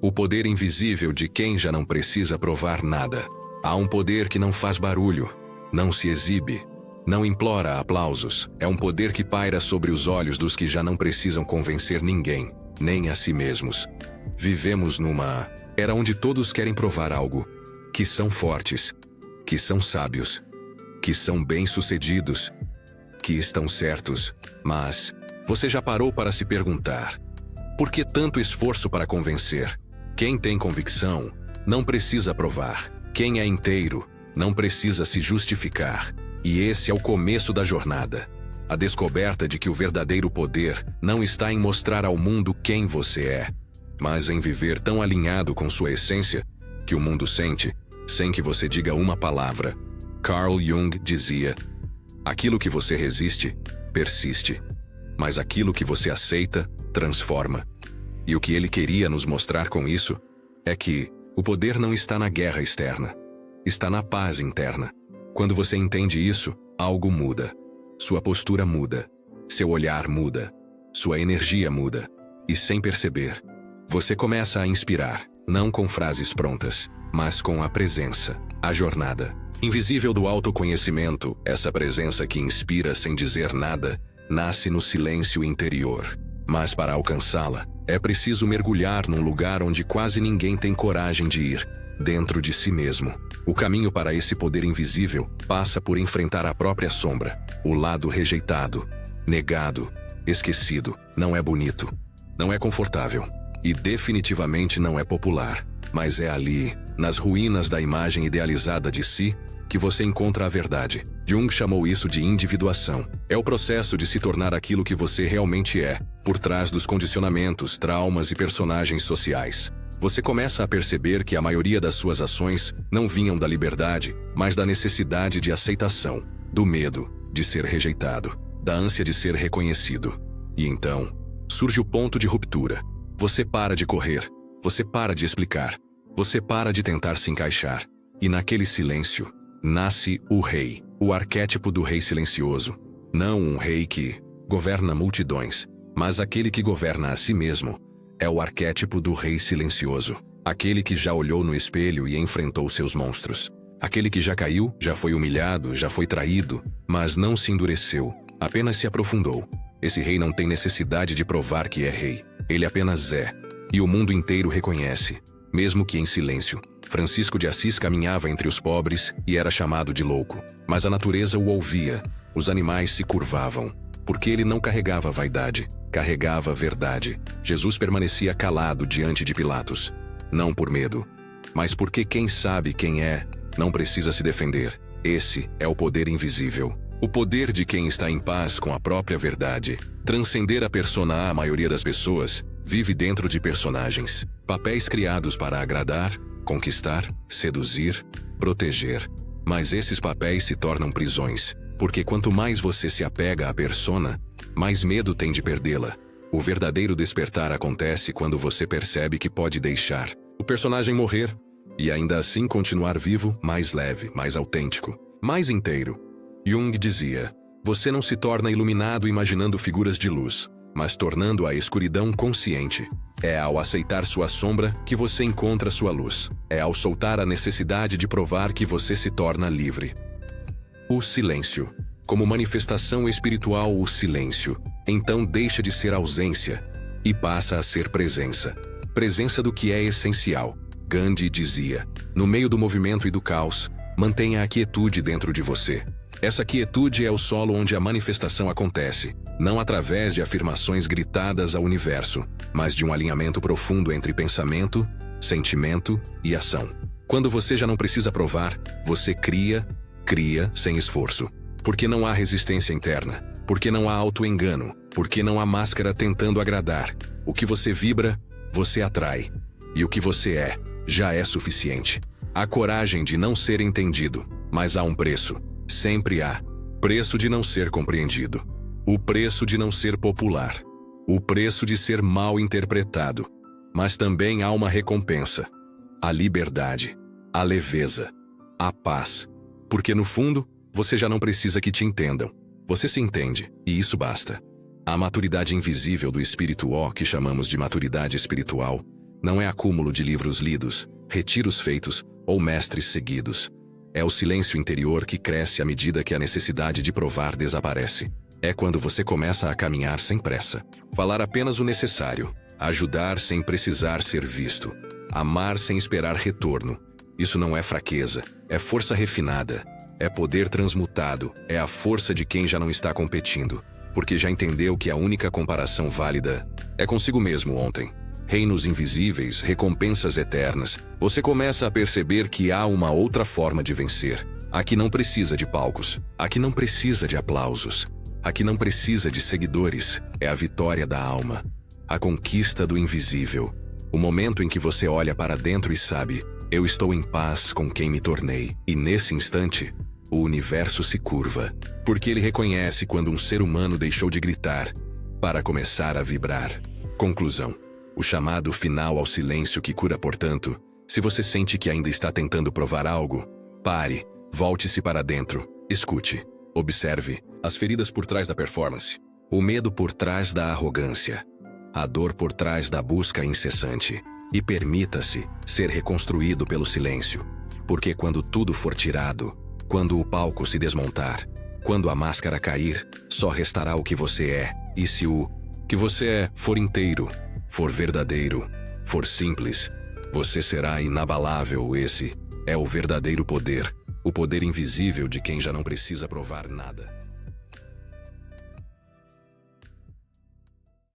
O poder invisível de quem já não precisa provar nada. Há um poder que não faz barulho, não se exibe, não implora aplausos. É um poder que paira sobre os olhos dos que já não precisam convencer ninguém, nem a si mesmos. Vivemos numa era onde todos querem provar algo. Que são fortes, que são sábios, que são bem-sucedidos, que estão certos. Mas você já parou para se perguntar: por que tanto esforço para convencer? Quem tem convicção não precisa provar. Quem é inteiro não precisa se justificar. E esse é o começo da jornada. A descoberta de que o verdadeiro poder não está em mostrar ao mundo quem você é, mas em viver tão alinhado com sua essência que o mundo sente, sem que você diga uma palavra. Carl Jung dizia: aquilo que você resiste, persiste. Mas aquilo que você aceita, transforma. E o que ele queria nos mostrar com isso é que o poder não está na guerra externa, está na paz interna. Quando você entende isso, algo muda. Sua postura muda, seu olhar muda, sua energia muda. E sem perceber, você começa a inspirar, não com frases prontas, mas com a presença, a jornada invisível do autoconhecimento. Essa presença que inspira sem dizer nada, nasce no silêncio interior. Mas para alcançá-la, é preciso mergulhar num lugar onde quase ninguém tem coragem de ir, dentro de si mesmo. O caminho para esse poder invisível passa por enfrentar a própria sombra, o lado rejeitado, negado, esquecido. Não é bonito, não é confortável e definitivamente não é popular. Mas é ali, nas ruínas da imagem idealizada de si, que você encontra a verdade. Jung chamou isso de individuação. É o processo de se tornar aquilo que você realmente é, por trás dos condicionamentos, traumas e personagens sociais. Você começa a perceber que a maioria das suas ações não vinham da liberdade, mas da necessidade de aceitação, do medo de ser rejeitado, da ânsia de ser reconhecido. E então, surge o ponto de ruptura. Você para de correr, você para de explicar, você para de tentar se encaixar. E naquele silêncio, nasce o rei, o arquétipo do rei silencioso. Não um rei que governa multidões, mas aquele que governa a si mesmo. É o arquétipo do rei silencioso. Aquele que já olhou no espelho e enfrentou seus monstros. Aquele que já caiu, já foi humilhado, já foi traído, mas não se endureceu, apenas se aprofundou. Esse rei não tem necessidade de provar que é rei. Ele apenas é. E o mundo inteiro reconhece, mesmo que em silêncio. Francisco de Assis caminhava entre os pobres e era chamado de louco. Mas a natureza o ouvia. Os animais se curvavam, porque ele não carregava vaidade, carregava verdade. Jesus permanecia calado diante de Pilatos, não por medo, mas porque quem sabe quem é, não precisa se defender. Esse é o poder invisível. O poder de quem está em paz com a própria verdade. Transcender a persona. A maioria das pessoas vive dentro de personagens, papéis criados para agradar, conquistar, seduzir, proteger. Mas esses papéis se tornam prisões, porque quanto mais você se apega à persona, mais medo tem de perdê-la. O verdadeiro despertar acontece quando você percebe que pode deixar o personagem morrer e ainda assim continuar vivo, mais leve, mais autêntico, mais inteiro. Jung dizia: você não se torna iluminado imaginando figuras de luz, mas tornando a escuridão consciente. É ao aceitar sua sombra que você encontra sua luz. É ao soltar a necessidade de provar que você se torna livre. O silêncio. Como manifestação espiritual, o silêncio, então deixa de ser ausência e passa a ser presença. Presença do que é essencial. Gandhi dizia: no meio do movimento e do caos, mantenha a quietude dentro de você. Essa quietude é o solo onde a manifestação acontece, não através de afirmações gritadas ao universo, mas de um alinhamento profundo entre pensamento, sentimento e ação. Quando você já não precisa provar, você cria sem esforço. Porque não há resistência interna, porque não há auto-engano, porque não há máscara tentando agradar. O que você vibra, você atrai. E o que você é, já é suficiente. Há coragem de não ser entendido, mas há um preço. Sempre há. Preço de não ser compreendido. O preço de não ser popular. O preço de ser mal interpretado. Mas também há uma recompensa. A liberdade. A leveza. A paz. Porque no fundo, você já não precisa que te entendam. Você se entende, e isso basta. A maturidade invisível do espírito O, que chamamos de maturidade espiritual, Não é acúmulo de livros lidos, retiros feitos ou mestres seguidos. É o silêncio interior que cresce à medida que a necessidade de provar desaparece. É quando você começa a caminhar sem pressa, falar apenas o necessário, ajudar sem precisar ser visto, amar sem esperar retorno. Isso não é fraqueza, é força refinada, é poder transmutado, é a força de quem já não está competindo, porque já entendeu que a única comparação válida é consigo mesmo ontem. Reinos invisíveis, recompensas eternas. Você começa a perceber que há uma outra forma de vencer. Aqui não precisa de palcos, aqui não precisa de aplausos, aqui não precisa de seguidores. É a vitória da alma, a conquista do invisível. O momento em que você olha para dentro e sabe: eu estou em paz com quem me tornei. E nesse instante, o universo se curva, porque ele reconhece quando um ser humano deixou de gritar para começar a vibrar. Conclusão. O chamado final ao silêncio que cura, portanto. Se você sente que ainda está tentando provar algo, pare, volte-se para dentro, escute, observe as feridas por trás da performance, o medo por trás da arrogância, a dor por trás da busca incessante, e permita-se ser reconstruído pelo silêncio, porque quando tudo for tirado, quando o palco se desmontar, quando a máscara cair, só restará o que você é. E se o que você é for inteiro, for verdadeiro, for simples, você será inabalável. Esse é o verdadeiro poder, o poder invisível de quem já não precisa provar nada.